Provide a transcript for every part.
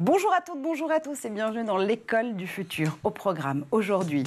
Bonjour à toutes, bonjour à tous et bienvenue dans l'école du futur. Au programme aujourd'hui,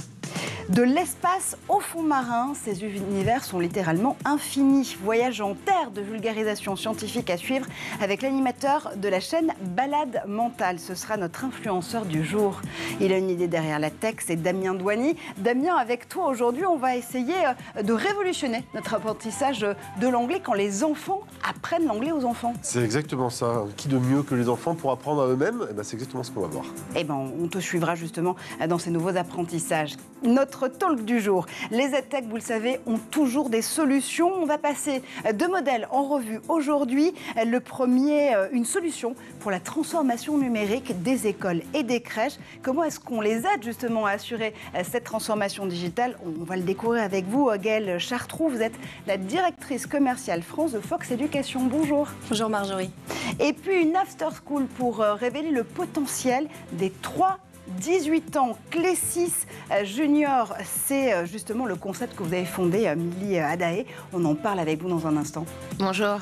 de l'espace au fond marin, ces univers sont littéralement infinis. Voyage en terre de vulgarisation scientifique à suivre avec l'animateur de la chaîne Balade Mentale. Ce sera notre influenceur du jour. Il a une idée derrière la tech, c'est Damien Douani. Damien, avec toi aujourd'hui, on va essayer de révolutionner notre apprentissage de l'anglais quand les enfants apprennent l'anglais aux enfants. C'est exactement ça. Qui de mieux que les enfants pour apprendre à eux-mêmes? C'est exactement ce qu'on va voir. On te suivra justement dans ces nouveaux apprentissages. Notre talk du jour. Les EdTech, vous le savez, ont toujours des solutions. On va passer deux modèles en revue aujourd'hui. Le premier, une solution pour la transformation numérique des écoles et des crèches. Comment est-ce qu'on les aide justement à assurer cette transformation digitale? On va le découvrir avec vous, Gaëlle Chartroux. Vous êtes la directrice commerciale France de Fox Éducation. Bonjour. Bonjour Marjorie. Et puis une after school pour révéler le potentiel des 3-18 ans. Clé6 Junior, c'est justement le concept que vous avez fondé, Milly Adaé. On en parle avec vous dans un instant. Bonjour.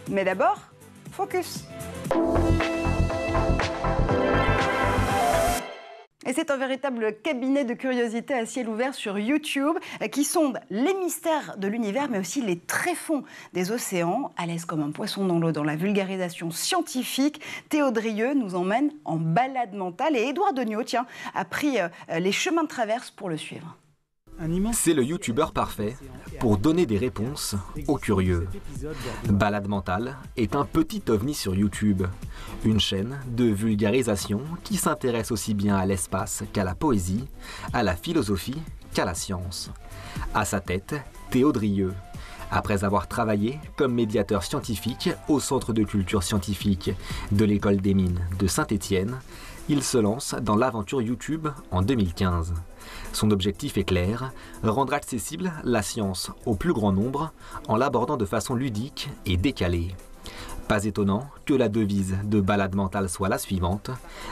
Mais d'abord, focus. Et c'est un véritable cabinet de curiosité à ciel ouvert sur YouTube qui sonde les mystères de l'univers, mais aussi les tréfonds des océans. À l'aise comme un poisson dans l'eau dans la vulgarisation scientifique, Théo Drieux nous emmène en balade mentale. Et Édouard Degnaud, a pris les chemins de traverse pour le suivre. C'est le youtubeur parfait pour donner des réponses aux curieux. Balade Mentale est un petit ovni sur YouTube, une chaîne de vulgarisation qui s'intéresse aussi bien à l'espace qu'à la poésie, à la philosophie qu'à la science. À sa tête, Théo Drieux. Après avoir travaillé comme médiateur scientifique au Centre de culture scientifique de l'École des Mines de Saint-Étienne, il se lance dans l'aventure YouTube en 2015. Son objectif est clair, rendre accessible la science au plus grand nombre en l'abordant de façon ludique et décalée. Pas étonnant que la devise de Balade Mentale soit la suivante: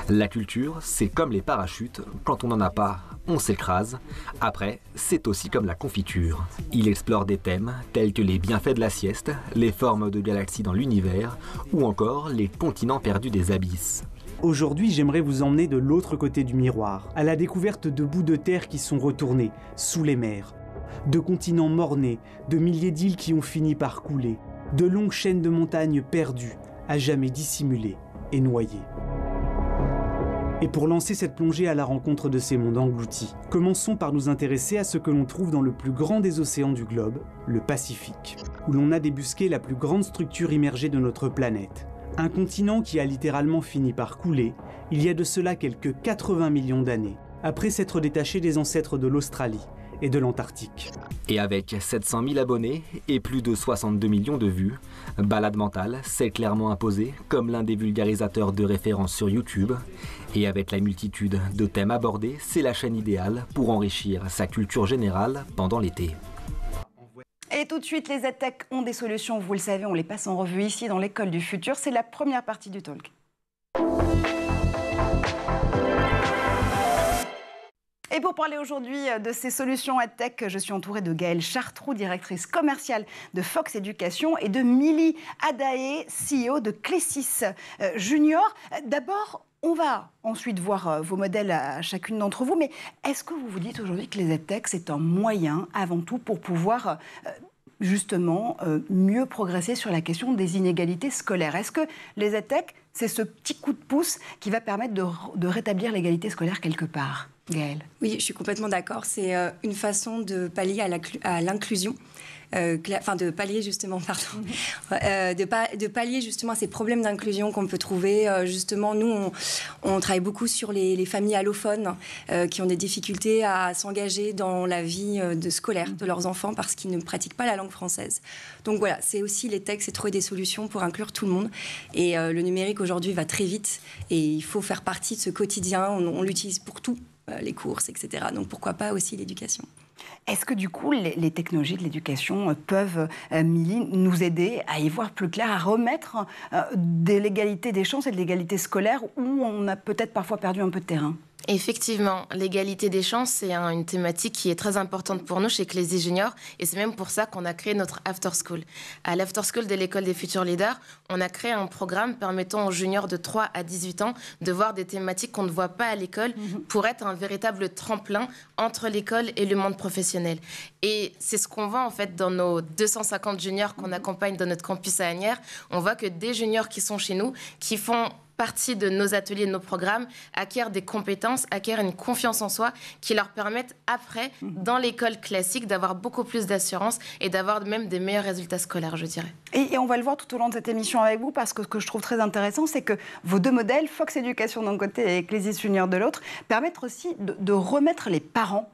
la culture, c'est comme les parachutes, quand on n'en a pas, on s'écrase. Après, c'est aussi comme la confiture. Il explore des thèmes tels que les bienfaits de la sieste, les formes de galaxies dans l'univers ou encore les continents perdus des abysses. Aujourd'hui, j'aimerais vous emmener de l'autre côté du miroir, à la découverte de bouts de terre qui sont retournés, sous les mers, de continents mornés, de milliers d'îles qui ont fini par couler, de longues chaînes de montagnes perdues, à jamais dissimulées et noyées. Et pour lancer cette plongée à la rencontre de ces mondes engloutis, commençons par nous intéresser à ce que l'on trouve dans le plus grand des océans du globe, le Pacifique, où l'on a débusqué la plus grande structure immergée de notre planète. Un continent qui a littéralement fini par couler, il y a de cela quelques 80 millions d'années, après s'être détaché des ancêtres de l'Australie et de l'Antarctique. Et avec 700 000 abonnés et plus de 62 millions de vues, Balade Mentale s'est clairement imposé comme l'un des vulgarisateurs de référence sur YouTube. Et avec la multitude de thèmes abordés, c'est la chaîne idéale pour enrichir sa culture générale pendant l'été. Et tout de suite, les EdTech ont des solutions, vous le savez, on les passe en revue ici dans l'école du futur. C'est la première partie du talk. Et pour parler aujourd'hui de ces solutions EdTech, je suis entourée de Gaëlle Chartroux, directrice commerciale de Fox Éducation, et de Milly Adaé, CEO de Clé6 Junior. D'abord, on va ensuite voir vos modèles à chacune d'entre vous, mais est-ce que vous vous dites aujourd'hui que les EdTech, c'est un moyen avant tout pour pouvoir justement mieux progresser sur la question des inégalités scolaires? Est-ce que les EdTech, c'est ce petit coup de pouce qui va permettre de rétablir l'égalité scolaire quelque part? Gaëlle. Oui, je suis complètement d'accord. C'est une façon de pallier à l'inclusion. De pallier justement, de pallier justement à ces problèmes d'inclusion qu'on peut trouver. Justement, nous, on travaille beaucoup sur les familles allophones qui ont des difficultés à s'engager dans la vie scolaire de leurs enfants parce qu'ils ne pratiquent pas la langue française. Donc voilà, c'est aussi les textes, c'est trouver des solutions pour inclure tout le monde. Et le numérique aujourd'hui va très vite et il faut faire partie de ce quotidien. On l'utilise pour tout, les courses, etc. Donc pourquoi pas aussi l'éducation. Est-ce que du coup, les technologies de l'éducation peuvent, Milly, nous aider à y voir plus clair, à remettre de l'égalité des chances et de l'égalité scolaire où on a peut-être parfois perdu un peu de terrain? Effectivement, l'égalité des chances, c'est une thématique qui est très importante pour nous chez Clézy Junior et c'est même pour ça qu'on a créé notre After School. À l'After School de l'École des futurs leaders, on a créé un programme permettant aux juniors de 3 à 18 ans de voir des thématiques qu'on ne voit pas à l'école pour être un véritable tremplin entre l'école et le monde professionnel. Et c'est ce qu'on voit en fait dans nos 250 juniors qu'on accompagne dans notre campus à Asnières. On voit que des juniors qui sont chez nous, qui font partie de nos ateliers, de nos programmes, acquièrent des compétences, acquièrent une confiance en soi qui leur permettent après, dans l'école classique, d'avoir beaucoup plus d'assurance et d'avoir même des meilleurs résultats scolaires, je dirais. Et on va le voir tout au long de cette émission avec vous, parce que ce que je trouve très intéressant, c'est que vos deux modèles, Fox Éducation d'un côté et Clézy Junior de l'autre, permettent aussi de remettre les parents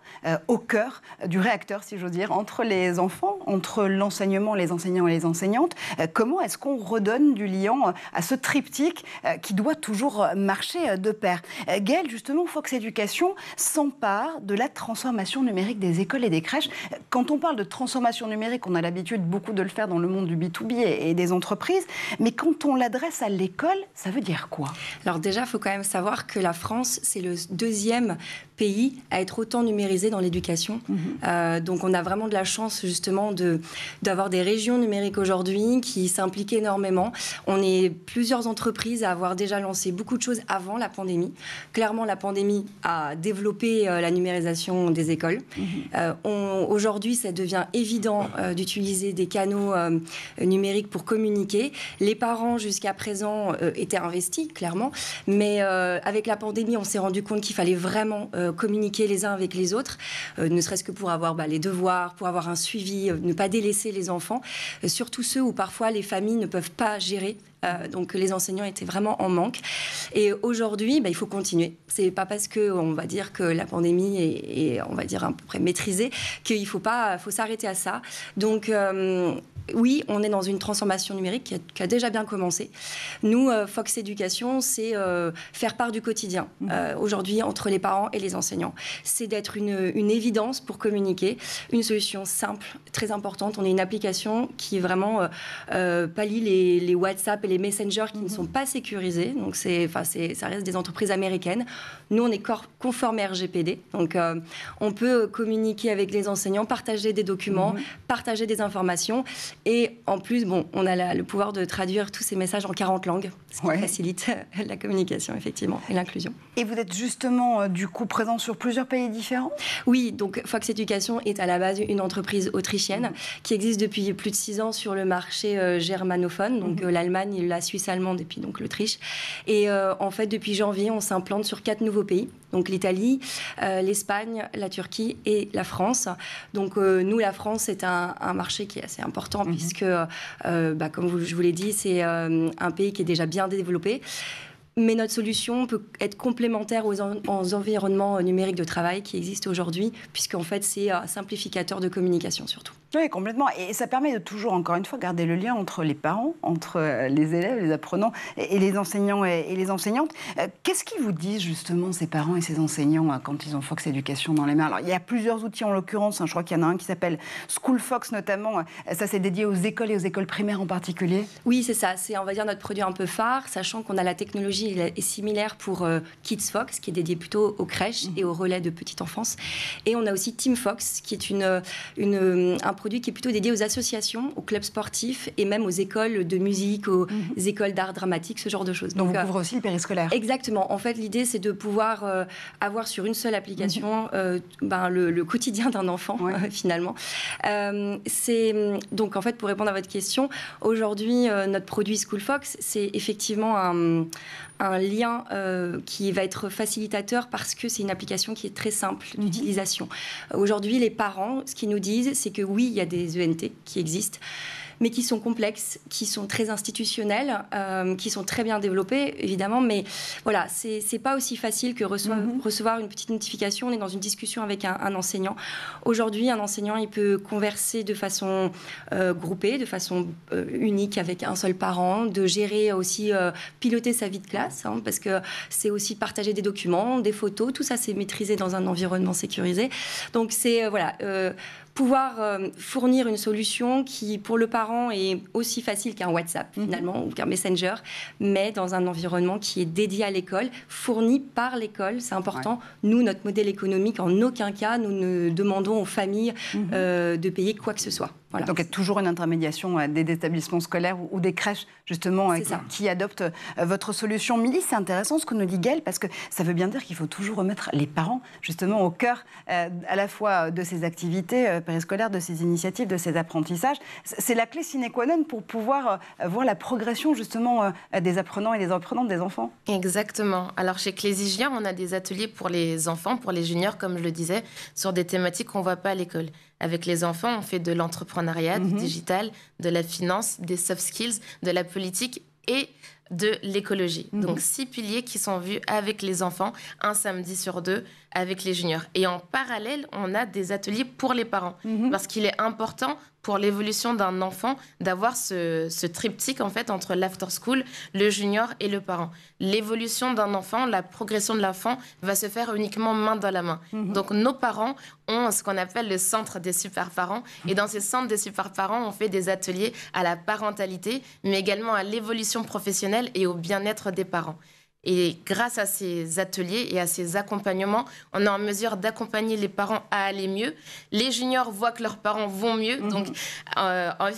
au cœur du réacteur, si j'ose dire, entre les enfants, entre l'enseignement, les enseignants et les enseignantes. Comment est-ce qu'on redonne du liant à ce triptyque qui doit toujours marcher de pair? Gaëlle, justement, Fox Éducation s'empare de la transformation numérique des écoles et des crèches. Quand on parle de transformation numérique, on a l'habitude beaucoup de le faire dans le monde du B2B et des entreprises, mais quand on l'adresse à l'école, ça veut dire quoi? Alors déjà, il faut quand même savoir que la France, c'est le deuxième pays à être autant numérisé dans l'éducation. Donc on a vraiment de la chance justement d'avoir des régions numériques aujourd'hui qui s'impliquent énormément. On est plusieurs entreprises à avoir déjà lancé beaucoup de choses avant la pandémie. Clairement, la pandémie a développé la numérisation des écoles. Aujourd'hui, ça devient évident d'utiliser des canaux numériques pour communiquer. Les parents, jusqu'à présent, étaient investis, clairement. Mais avec la pandémie, on s'est rendu compte qu'il fallait vraiment communiquer les uns avec les autres, ne serait-ce que pour avoir les devoirs, pour avoir un suivi, ne pas délaisser les enfants, surtout ceux où parfois les familles ne peuvent pas gérer. Donc les enseignants étaient vraiment en manque. Et aujourd'hui, il faut continuer. C'est pas parce qu'on va dire que la pandémie est on va dire à peu près maîtrisée qu'il faut s'arrêter à ça. Donc oui, on est dans une transformation numérique qui a déjà bien commencé. Nous, Fox Éducation, c'est faire part du quotidien aujourd'hui entre les parents et les enseignants. C'est d'être une évidence pour communiquer, une solution simple, très importante. On est une application qui vraiment pallie les WhatsApp et les Messenger qui ne sont pas sécurisés. Donc ça reste des entreprises américaines. Nous, on est conforme RGPD. Donc on peut communiquer avec les enseignants, partager des documents, partager des informations. Et en plus, on a le pouvoir de traduire tous ces messages en 40 langues, ce qui facilite la communication, effectivement, et l'inclusion. Et vous êtes justement, du coup, présent sur plusieurs pays différents? Oui, donc Fox Éducation est à la base une entreprise autrichienne qui existe depuis plus de 6 ans sur le marché germanophone, donc l'Allemagne, la Suisse allemande et puis donc l'Autriche. Et en fait, depuis janvier, on s'implante sur 4 nouveaux pays, donc l'Italie, l'Espagne, la Turquie et la France. Donc nous, la France, c'est un marché qui est assez important puisque, comme je vous l'ai dit, c'est un pays qui est déjà bien développé. Mais notre solution peut être complémentaire aux environnements numériques de travail qui existent aujourd'hui, puisqu'en fait, c'est un simplificateur de communication surtout. Oui, complètement. Et ça permet de toujours, encore une fois, garder le lien entre les parents, entre les élèves, les apprenants et les enseignants et les enseignantes. Qu'est-ce qu'ils vous disent, justement, ces parents et ces enseignants, quand ils ont Fox Éducation dans les mains? Alors, il y a plusieurs outils, en l'occurrence. Je crois qu'il y en a un qui s'appelle School Fox, notamment. Ça, c'est dédié aux écoles et aux écoles primaires en particulier. Oui, c'est ça. C'est, on va dire, notre produit un peu phare, sachant qu'on a la technologie est similaire pour Kids Fox, qui est dédié plutôt aux crèches et aux relais de petite enfance. Et on a aussi Team Fox, qui est un produit qui est plutôt dédié aux associations, aux clubs sportifs et même aux écoles de musique, aux écoles d'art dramatique, ce genre de choses. Donc vous couvrez aussi le périscolaire. Exactement. En fait, l'idée, c'est de pouvoir avoir sur une seule application le quotidien d'un enfant, finalement. Donc, en fait, pour répondre à votre question, aujourd'hui, notre produit School Fox, c'est effectivement un lien qui va être facilitateur parce que c'est une application qui est très simple d'utilisation. Aujourd'hui, les parents, ce qu'ils nous disent, c'est que oui, il y a des ENT qui existent, mais qui sont complexes, qui sont très institutionnels, qui sont très bien développés, évidemment, mais voilà, c'est pas aussi facile que recevoir une petite notification. On est dans une discussion avec un enseignant. Aujourd'hui, un enseignant, il peut converser de façon groupée, de façon unique avec un seul parent, de gérer aussi, piloter sa vie de classe, parce que c'est aussi partager des documents, des photos, tout ça, c'est maîtrisé dans un environnement sécurisé. Donc, c'est, pouvoir fournir une solution qui, pour le parent, est aussi facile qu'un WhatsApp, finalement, ou qu'un Messenger, mais dans un environnement qui est dédié à l'école, fourni par l'école. C'est important. Nous, notre modèle économique, en aucun cas, nous ne demandons aux familles de payer quoi que ce soit. Voilà. Donc, il y a toujours une intermédiation des établissements scolaires ou des crèches, justement, qui adoptent votre solution. Milly, c'est intéressant ce que nous dit Gaëlle, parce que ça veut bien dire qu'il faut toujours remettre les parents, justement, au cœur à la fois de ces activités périscolaires, de ces initiatives, de ces apprentissages. C'est la clé sine qua non pour pouvoir voir la progression, justement, des apprenants et des apprenantes, des enfants. Exactement. Alors, chez Clézy Junior, on a des ateliers pour les enfants, pour les juniors, comme je le disais, sur des thématiques qu'on ne voit pas à l'école. Avec les enfants, on fait de l'entrepreneuriat, du digital, de la finance, des soft skills, de la politique et de l'écologie. Donc 6 piliers qui sont vus avec les enfants, un samedi sur 2 avec les juniors. Et en parallèle, on a des ateliers pour les parents. Parce qu'il est important pour l'évolution d'un enfant d'avoir ce triptyque en fait entre l'after school, le junior et le parent. L'évolution d'un enfant, la progression de l'enfant va se faire uniquement main dans la main. Donc nos parents ont ce qu'on appelle le centre des super parents. Et dans ces centres des super parents, on fait des ateliers à la parentalité, mais également à l'évolution professionnelle et au bien-être des parents. Et grâce à ces ateliers et à ces accompagnements, on est en mesure d'accompagner les parents à aller mieux. Les juniors voient que leurs parents vont mieux, donc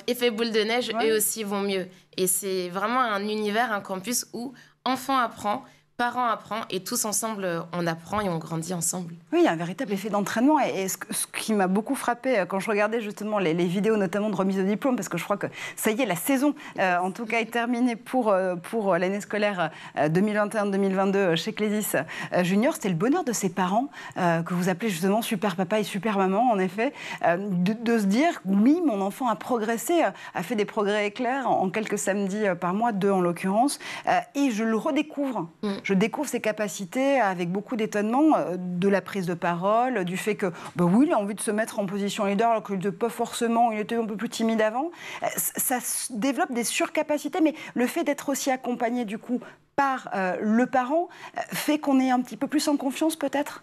effet boule de neige, eux aussi vont mieux. Et c'est vraiment un univers, un campus où enfant apprend, parents apprennent et tous ensemble, on apprend et on grandit ensemble. Oui, il y a un véritable effet d'entraînement. Et ce qui m'a beaucoup frappé quand je regardais justement les vidéos, notamment de remise de diplôme, parce que je crois que ça y est, la saison, en tout cas, est terminée pour l'année scolaire 2021-2022 chez Clésis Junior. C'était le bonheur de ces parents, que vous appelez justement super papa et super maman, en effet, de se dire, oui, mon enfant a progressé, a fait des progrès éclairs en quelques samedis par mois, 2 en l'occurrence, et je le redécouvre. Je découvre ses capacités avec beaucoup d'étonnement, de la prise de parole, du fait que, oui, il a envie de se mettre en position leader, alors qu'il n'était pas forcément, il était un peu plus timide avant. Ça développe des surcapacités, mais le fait d'être aussi accompagné, du coup, par le parent, fait qu'on est un petit peu plus en confiance, peut-être ?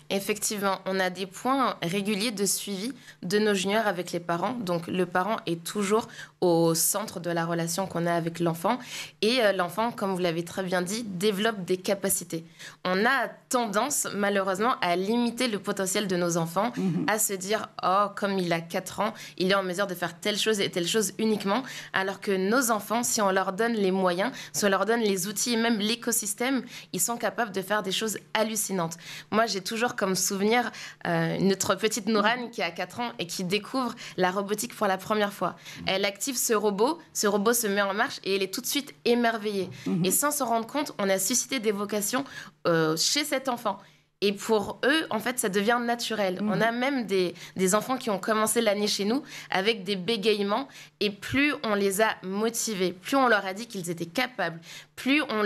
Effectivement, on a des points réguliers de suivi de nos juniors avec les parents. Donc, le parent est toujours au centre de la relation qu'on a avec l'enfant. Et l'enfant, comme vous l'avez très bien dit, développe des capacités. On a tendance, malheureusement, à limiter le potentiel de nos enfants, à se dire « Oh, comme il a 4 ans, il est en mesure de faire telle chose et telle chose uniquement. » Alors que nos enfants, si on leur donne les moyens, si on leur donne les outils et même l'écosystème, ils sont capables de faire des choses hallucinantes. Moi, j'ai toujours comme souvenir notre petite Nourane qui a 4 ans et qui découvre la robotique pour la première fois. Elle active ce robot se met en marche et elle est tout de suite émerveillée. Et sans s'en rendre compte, on a suscité des vocations chez cet enfant. Et pour eux, en fait, ça devient naturel. On a même des enfants qui ont commencé l'année chez nous avec des bégaiements. Et plus on les a motivés, plus on leur a dit qu'ils étaient capables, plus on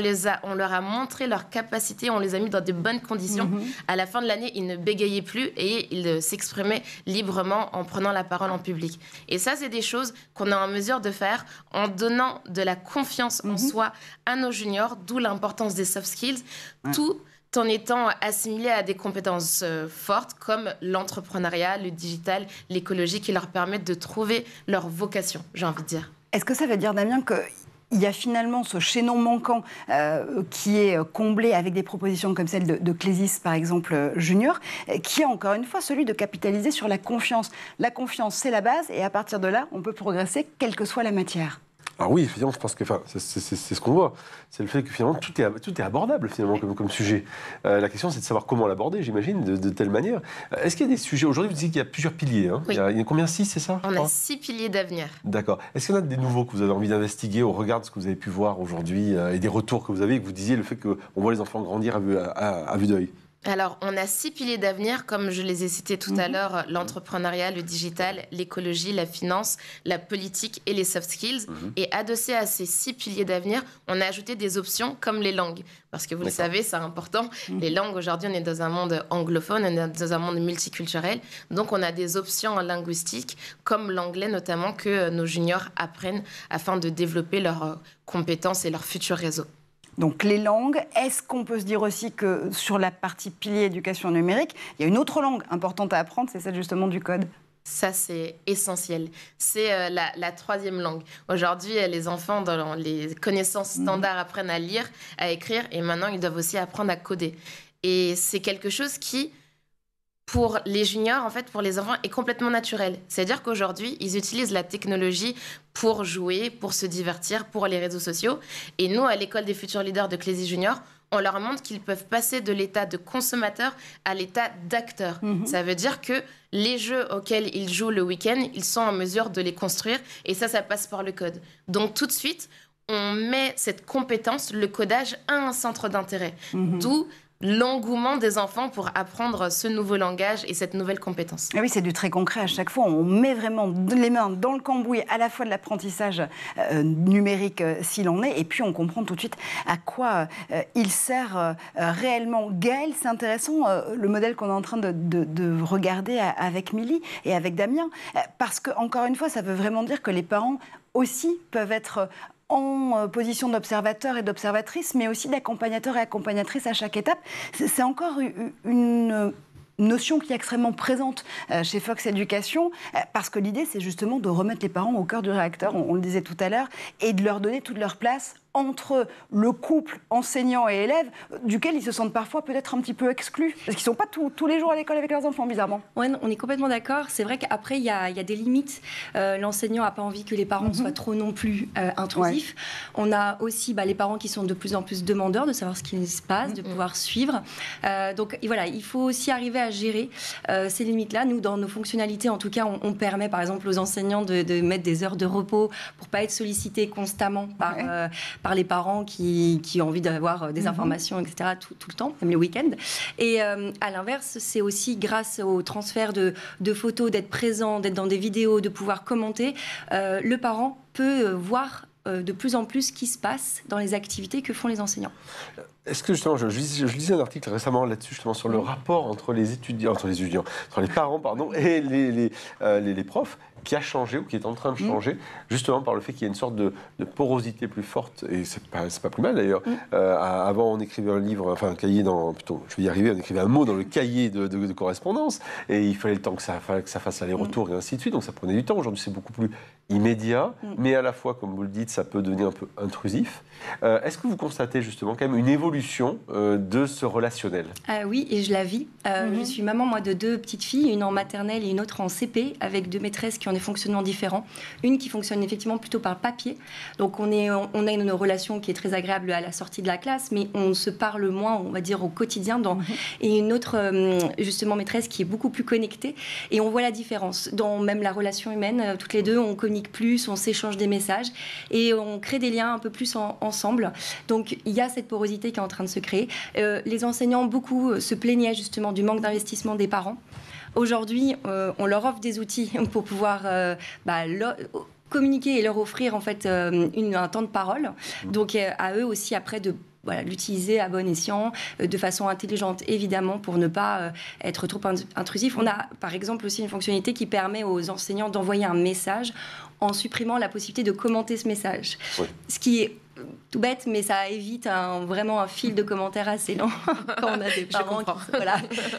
leur a montré leurs capacités, on les a mis dans de bonnes conditions. À la fin de l'année, ils ne bégayaient plus et ils s'exprimaient librement en prenant la parole en public. Et ça, c'est des choses qu'on est en mesure de faire en donnant de la confiance en soi à nos juniors, d'où l'importance des soft skills. Tout en étant assimilés à des compétences fortes comme l'entrepreneuriat, le digital, l'écologie, qui leur permettent de trouver leur vocation, j'ai envie de dire. Est-ce que ça veut dire, Damien, qu'il y a finalement ce chaînon manquant qui est comblé avec des propositions comme celle de Clésis, par exemple, Junior, qui est encore une fois celui de capitaliser sur la confiance. La confiance, c'est la base, et à partir de là, on peut progresser, quelle que soit la matière. Alors oui, finalement, je pense que c'est ce qu'on voit. C'est le fait que finalement, tout est abordable finalement comme sujet. La question, c'est de savoir comment l'aborder, j'imagine, de telle manière. Est-ce qu'il y a des sujets... Aujourd'hui, vous dites qu'il y a plusieurs piliers. Hein. Oui. Il y a combien? 6, c'est ça? On a 6 piliers d'avenir. D'accord. Est-ce qu'il y en a des nouveaux que vous avez envie d'investiguer au regard de ce que vous avez pu voir aujourd'hui et des retours que vous avez, que vous disiez, le fait qu'on voit les enfants grandir à vue d'œil? Alors, on a 6 piliers d'avenir, comme je les ai cités tout à l'heure, l'entrepreneuriat, le digital, l'écologie, la finance, la politique et les soft skills. Et adossé à ces 6 piliers d'avenir, on a ajouté des options comme les langues. Parce que vous le savez, c'est important. Les langues, aujourd'hui, on est dans un monde anglophone, on est dans un monde multiculturel. Donc, on a des options linguistiques, comme l'anglais notamment, que nos juniors apprennent afin de développer leurs compétences et leur futur réseau. Donc les langues, est-ce qu'on peut se dire aussi que sur la partie pilier éducation numérique, il y a une autre langue importante à apprendre, c'est celle justement du code? Ça, c'est essentiel. C'est la troisième langue. Aujourd'hui, les enfants, dans les connaissances standards, apprennent à lire, à écrire, et maintenant, ils doivent aussi apprendre à coder. Et c'est quelque chose qui, pour les juniors, en fait, pour les enfants, est complètement naturel. C'est-à-dire qu'aujourd'hui, ils utilisent la technologie pour jouer, pour se divertir, pour les réseaux sociaux. Et nous, à l'école des futurs leaders de Clézy Junior, on leur montre qu'ils peuvent passer de l'état de consommateur à l'état d'acteur. Ça veut dire que les jeux auxquels ils jouent le week-end, ils sont en mesure de les construire, et ça passe par le code. Donc tout de suite, on met cette compétence, le codage, à un centre d'intérêt. D'où l'engouement des enfants pour apprendre ce nouveau langage et cette nouvelle compétence. Oui, c'est du très concret à chaque fois. On met vraiment les mains dans le cambouis à la fois de l'apprentissage numérique s'il en est, et puis on comprend tout de suite à quoi il sert réellement. Gaël, c'est intéressant le modèle qu'on est en train de regarder avec Milly et avec Damien, parce que encore une fois, ça veut vraiment dire que les parents aussi peuvent être en position d'observateur et d'observatrice, mais aussi d'accompagnateur et accompagnatrice à chaque étape. C'est encore une notion qui est extrêmement présente chez Fox Éducation, parce que l'idée, c'est justement de remettre les parents au cœur du réacteur, on le disait tout à l'heure, et de leur donner toute leur place entre le couple enseignant et élève, duquel ils se sentent parfois peut-être un petit peu exclus, parce qu'ils ne sont pas tous les jours à l'école avec leurs enfants, bizarrement. Ouais, on est complètement d'accord. C'est vrai qu'après, il y a des limites. L'enseignant n'a pas envie que les parents soient trop non plus intrusifs. Ouais. On a aussi les parents qui sont de plus en plus demandeurs de savoir ce qui se passe, de pouvoir suivre. Donc voilà, il faut aussi arriver à gérer ces limites-là. Nous, dans nos fonctionnalités, en tout cas, on permet par exemple aux enseignants de mettre des heures de repos pour ne pas être sollicités constamment par les parents qui ont envie d'avoir des informations, etc., tout le temps, même le week-end. Et à l'inverse, c'est aussi grâce au transfert de photos, d'être présent, d'être dans des vidéos, de pouvoir commenter, le parent peut voir de plus en plus ce qui se passe dans les activités que font les enseignants. Est-ce que justement, je lisais un article récemment là-dessus, justement, sur le rapport entre les parents, et les profs, qui a changé ou qui est en train de changer, justement par le fait qu'il y a une sorte de porosité plus forte, et c'est pas plus mal d'ailleurs. Avant, on écrivait un livre, enfin un cahier on écrivait un mot dans le cahier de correspondance, et il fallait le temps que ça fasse aller-retour et ainsi de suite, donc ça prenait du temps. Aujourd'hui, c'est beaucoup plus immédiat, mais à la fois, comme vous le dites, ça peut devenir un peu intrusif. Est-ce que vous constatez justement quand même une évolution de ce relationnel ? Oui, et je la vis. Je suis maman, moi, de 2 petites filles, une en maternelle et une autre en CP, avec 2 maîtresses qui ont des fonctionnements différents. Une qui fonctionne effectivement plutôt par papier. Donc on a une relation qui est très agréable à la sortie de la classe, mais on se parle moins, on va dire, au quotidien. Et une autre, justement, maîtresse qui est beaucoup plus connectée. Et on voit la différence. Dans même la relation humaine, toutes les deux, on communique plus, on s'échange des messages et on crée des liens un peu plus ensemble. Donc il y a cette porosité qui est en train de se créer. Les enseignants, beaucoup se plaignaient justement du manque d'investissement des parents. Aujourd'hui, on leur offre des outils pour pouvoir communiquer et leur offrir en fait un temps de parole. Donc à eux aussi après de l'utiliser à bon escient, de façon intelligente évidemment, pour ne pas être trop intrusif. On a par exemple aussi une fonctionnalité qui permet aux enseignants d'envoyer un message en supprimant la possibilité de commenter ce message. Oui. Ce qui est tout bête, mais ça évite vraiment un fil de commentaires assez long quand on a des parents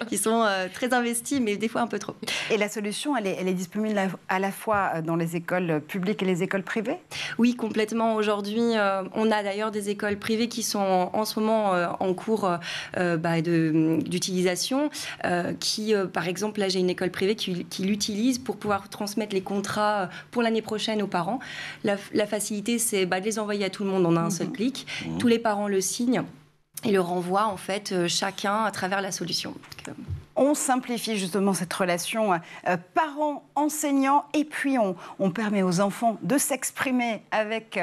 qui sont très investis, mais des fois un peu trop. Et la solution, elle est disponible à la fois dans les écoles publiques et les écoles privées ? Oui, complètement. Aujourd'hui, on a d'ailleurs des écoles privées qui sont en ce moment en cours d'utilisation, qui, par exemple, là j'ai une école privée qui l'utilise pour pouvoir transmettre les contrats pour l'année prochaine aux parents. La facilité, c'est de les envoyer à tout le monde en un seul clic. Tous les parents le signent et le renvoient en fait chacun à travers la solution. On simplifie justement cette relation parents-enseignants et puis on permet aux enfants de s'exprimer avec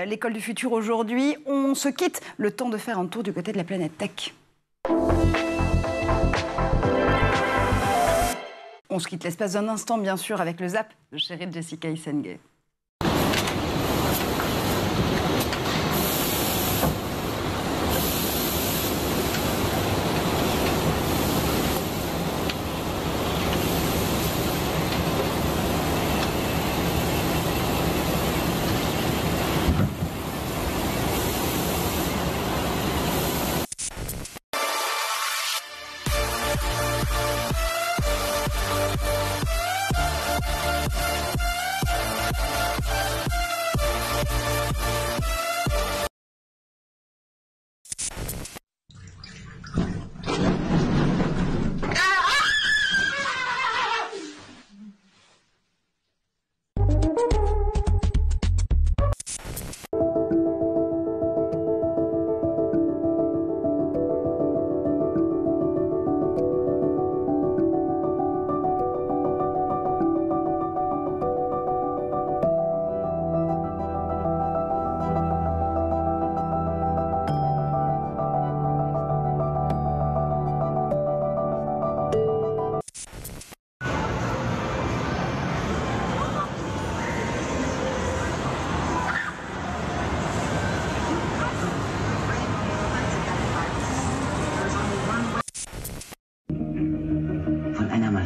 l'école du futur aujourd'hui. On se quitte, le temps de faire un tour du côté de la planète tech. On se quitte l'espace d'un instant, bien sûr, avec le Zap de chérie Jessica Isengay.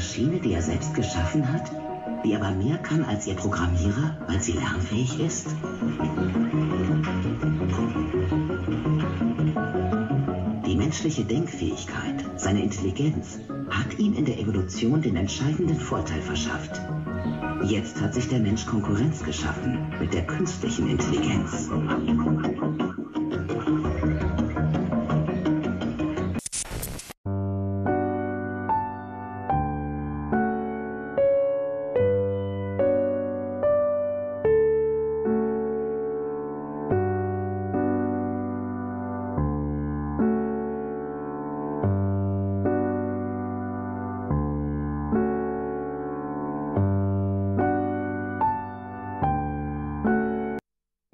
Maschine, die er selbst geschaffen hat, die aber mehr kann als ihr Programmierer, weil sie lernfähig ist? Die menschliche Denkfähigkeit, seine Intelligenz, hat ihm in der Evolution den entscheidenden Vorteil verschafft. Jetzt hat sich der Mensch Konkurrenz geschaffen mit der künstlichen Intelligenz.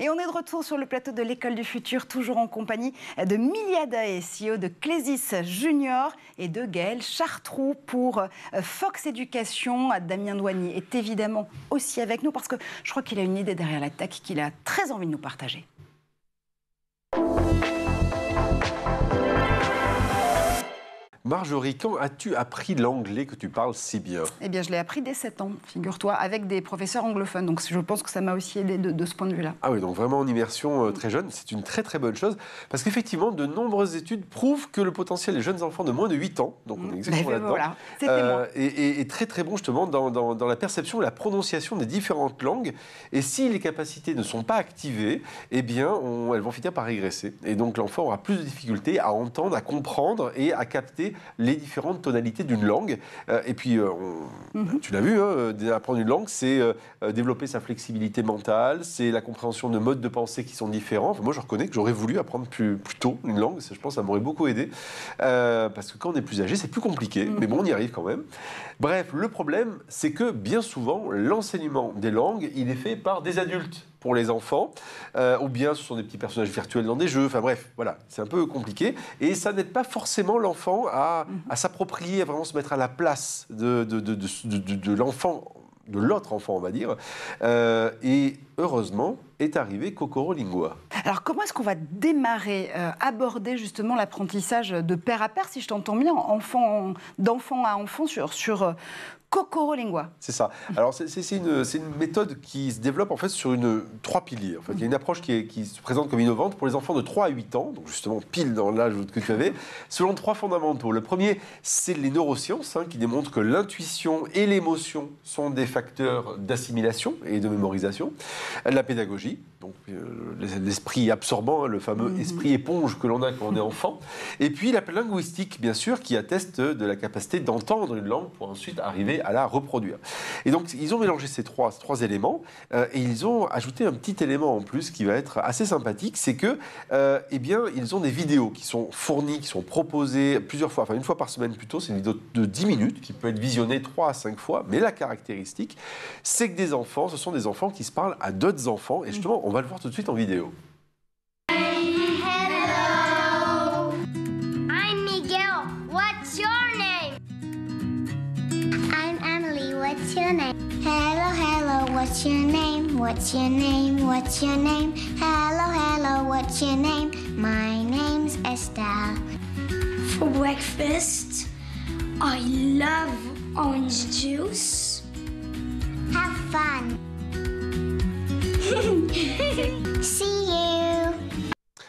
Et on est de retour sur le plateau de l'École du Futur, toujours en compagnie de Milly Adaé, CEO de Clésis Junior, et de Gaël Chartroux pour Fox Éducation. Damien Douanier est évidemment aussi avec nous parce que je crois qu'il a une idée derrière la tech qu'il a très envie de nous partager. Marjorie, quand as-tu appris l'anglais que tu parles si bien? Eh bien, je l'ai appris dès 7 ans, figure-toi, avec des professeurs anglophones. Donc, je pense que ça m'a aussi aidé de ce point de vue-là. Ah oui, donc vraiment en immersion très jeune, c'est une très très bonne chose. Parce qu'effectivement, de nombreuses études prouvent que le potentiel des jeunes enfants de moins de 8 ans, donc on est exactement là-dedans, voilà, est très très bon justement dans la perception et la prononciation des différentes langues. Et si les capacités ne sont pas activées, eh bien, elles vont finir par régresser. Et donc l'enfant aura plus de difficultés à entendre, à comprendre et à capter les différentes tonalités d'une langue. Et puis, tu l'as vu, hein, apprendre une langue, c'est développer sa flexibilité mentale, c'est la compréhension de modes de pensée qui sont différents. Enfin, moi, je reconnais que j'aurais voulu apprendre plus tôt une langue. Je pense que ça m'aurait beaucoup aidé. Parce que quand on est plus âgé, c'est plus compliqué. Mais bon, on y arrive quand même. Bref, le problème, c'est que bien souvent, l'enseignement des langues, il est fait par des adultes pour les enfants, ou bien ce sont des petits personnages virtuels dans des jeux, enfin bref, voilà, c'est un peu compliqué, et ça n'aide pas forcément l'enfant à s'approprier, à vraiment se mettre à la place de l'enfant, de l'autre enfant, on va dire, et heureusement est arrivé Kokoro Lingua. Alors comment est-ce qu'on va démarrer, aborder justement l'apprentissage de père à père, si je t'entends bien, d'enfant à enfant sur Kokoro Lingua? C'est ça. Alors, c'est une méthode qui se développe en fait sur 3 piliers. En fait, il y a une approche qui se présente comme innovante pour les enfants de 3 à 8 ans, donc justement pile dans l'âge que tu avais, selon 3 fondamentaux. Le premier, c'est les neurosciences, qui démontrent que l'intuition et l'émotion sont des facteurs d'assimilation et de mémorisation. La pédagogie, donc l'esprit absorbant, le fameux esprit éponge que l'on a quand on est enfant. Et puis la linguistique, bien sûr, qui atteste de la capacité d'entendre une langue pour ensuite arriver à la reproduire. Et donc, ils ont mélangé ces trois éléments et ils ont ajouté un petit élément en plus qui va être assez sympathique, c'est que, eh bien, ils ont des vidéos qui sont fournies, qui sont proposées plusieurs fois, enfin une fois par semaine plutôt, c'est une vidéo de 10 minutes qui peut être visionnée 3 à 5 fois, mais la caractéristique, c'est que ce sont des enfants qui se parlent à d'autres enfants et justement, on va le voir tout de suite en vidéo. What's your name? Hello, hello, what's your name? What's your name? What's your name? Hello, hello, what's your name? My name's Estelle. For breakfast, I love orange juice. Have fun. See you.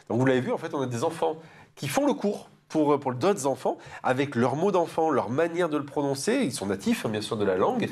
Donc vous l'avez vu, en fait, on a des enfants qui font le cours pour d'autres enfants, avec leurs mots d'enfant, leur manière de le prononcer. Ils sont natifs, bien sûr, de la langue.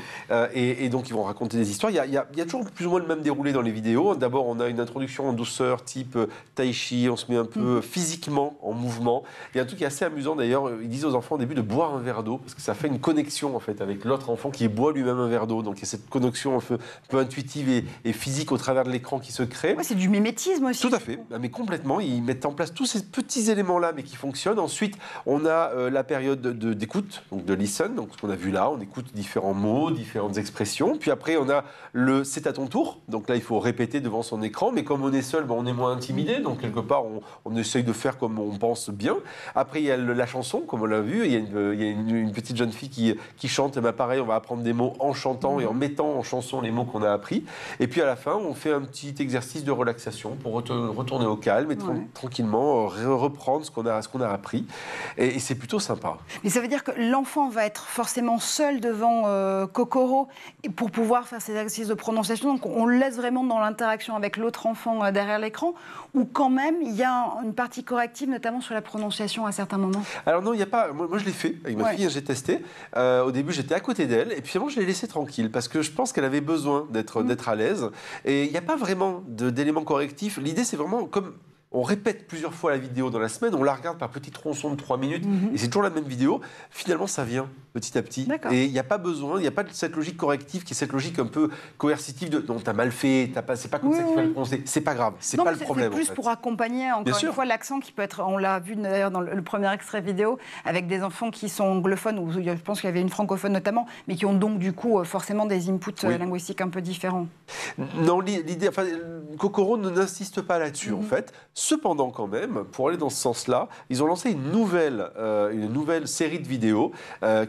Et donc, ils vont raconter des histoires. Il y a toujours plus ou moins le même déroulé dans les vidéos. D'abord, on a une introduction en douceur, type tai chi. On se met un peu physiquement en mouvement. Il y a un truc qui est assez amusant, d'ailleurs. Ils disent aux enfants au début de boire un verre d'eau, parce que ça fait une connexion, en fait, avec l'autre enfant qui boit lui-même un verre d'eau. Donc, il y a cette connexion un peu intuitive et physique au travers de l'écran qui se crée. Ouais, c'est du mimétisme aussi. Tout à fait. Mais complètement. Ils mettent en place tous ces petits éléments-là, mais qui fonctionnent. Ensuite, on a la période d'écoute, donc de listen, donc ce qu'on a vu là, on écoute différents mots, différentes expressions. Puis après, on a le c'est à ton tour. Donc là, il faut répéter devant son écran. Mais comme on est seul, on est moins intimidé. Donc quelque part, on essaye de faire comme on pense bien. Après, il y a la chanson, comme on l'a vu. Il y a une petite jeune fille qui chante. Et bien pareil, on va apprendre des mots en chantant et en mettant en chanson les mots qu'on a appris. Et puis à la fin, on fait un petit exercice de relaxation pour retourner au calme et tranquillement reprendre ce qu'on a appris. Montessori. Et c'est plutôt sympa. Mais ça veut dire que l'enfant va être forcément seul devant Kokoro pour pouvoir faire ses exercices de prononciation. Donc on le laisse vraiment dans l'interaction avec l'autre enfant derrière l'écran, ou quand même il y a une partie corrective, notamment sur la prononciation à certains moments. Alors non, il n'y a pas. Moi, je l'ai fait avec ma fille, j'ai testé. Au début, j'étais à côté d'elle, et puis finalement, je l'ai laissée tranquille parce que je pense qu'elle avait besoin d'être à l'aise. Et il n'y a pas vraiment d'éléments correctifs. L'idée, c'est vraiment comme. On répète plusieurs fois la vidéo dans la semaine, on la regarde par petits tronçons de 3 minutes, et c'est toujours la même vidéo. Finalement, ça vient petit à petit. Et il n'y a pas besoin, il n'y a pas de cette logique corrective qui est cette logique un peu coercitive de non, t'as mal fait, c'est pas comme ça qu'il faut le prononcer. C'est pas grave, c'est pas le problème. C'est plus pour accompagner, encore une fois, l'accent qui peut être, on l'a vu d'ailleurs dans le premier extrait vidéo, avec des enfants qui sont anglophones, ou je pense qu'il y avait une francophone notamment, mais qui ont donc du coup forcément des inputs linguistiques un peu différents. Non, l'idée, enfin, Kokoro n'insiste pas là-dessus en fait. Cependant, quand même, pour aller dans ce sens-là, ils ont lancé une nouvelle série de vidéos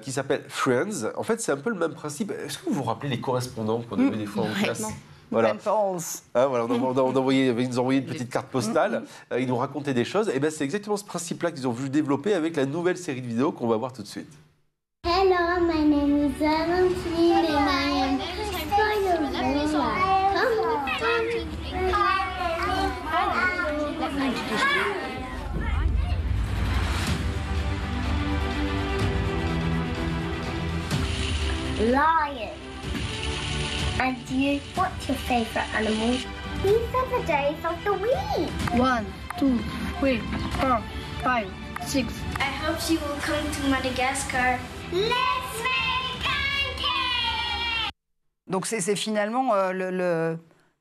qui s'appelle Friends. En fait, c'est un peu le même principe. Est-ce que vous vous rappelez les correspondants qu'on avait des fois en classe ? Voilà. Voilà, ils nous envoyaient une petite carte postale, ils nous racontaient des choses. Et ben, c'est exactement ce principe-là qu'ils ont voulu développer avec la nouvelle série de vidéos qu'on va voir tout de suite. Hello, my name is Valentine and I am 5 years old. Lion. And you, what's your favourite animal? These are the days of the week. 1, 2, 3, 4, 5, 6. I hope she will come to Madagascar. Let's make pancakes! Donc c'est finalement le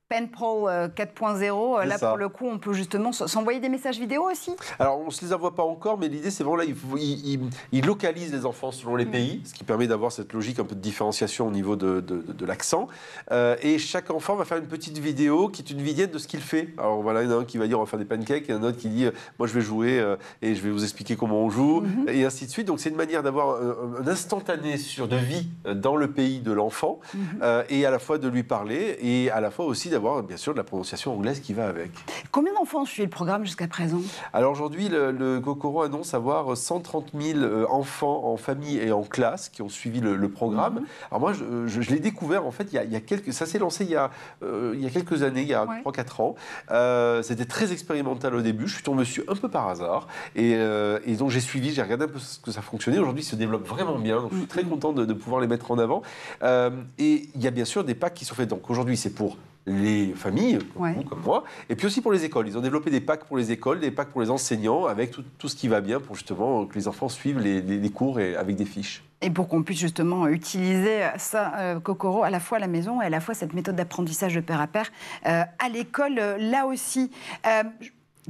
Pen Pro 4.0, là pour le coup on peut justement s'envoyer des messages vidéo aussi. Alors on ne se les envoie pas encore, mais l'idée c'est vraiment là, il localise les enfants selon les pays, ce qui permet d'avoir cette logique un peu de différenciation au niveau de l'accent. Et chaque enfant va faire une petite vidéo qui est une vignette de ce qu'il fait. Alors voilà, il y en a un qui va dire on va faire des pancakes, il y en a un autre qui dit moi je vais jouer et je vais vous expliquer comment on joue, et ainsi de suite. Donc c'est une manière d'avoir un instantané de vie dans le pays de l'enfant, et à la fois de lui parler, et à la fois aussi d'avoir bien sûr de la prononciation anglaise qui va avec. Combien d'enfants ont suivi le programme jusqu'à présent? Alors aujourd'hui, le Kokoro annonce avoir 130 000 enfants en famille et en classe qui ont suivi le programme. Alors moi, je l'ai découvert en fait, ça s'est lancé il y a quelques années, il y a 3-4 ans. C'était très expérimental au début, je suis tombé dessus un peu par hasard, et donc j'ai suivi, j'ai regardé un peu ce que ça fonctionnait. Aujourd'hui, il se développe vraiment bien, donc je suis très content de pouvoir les mettre en avant. Et il y a bien sûr des packs qui sont faits. Donc aujourd'hui, c'est pour les familles, comme moi, et puis aussi pour les écoles. Ils ont développé des packs pour les écoles, des packs pour les enseignants, avec tout ce qui va bien pour justement que les enfants suivent les cours avec des fiches. Et pour qu'on puisse justement utiliser ça, Kokoro, à la fois à la maison et à la fois cette méthode d'apprentissage de pair à pair à l'école, là aussi.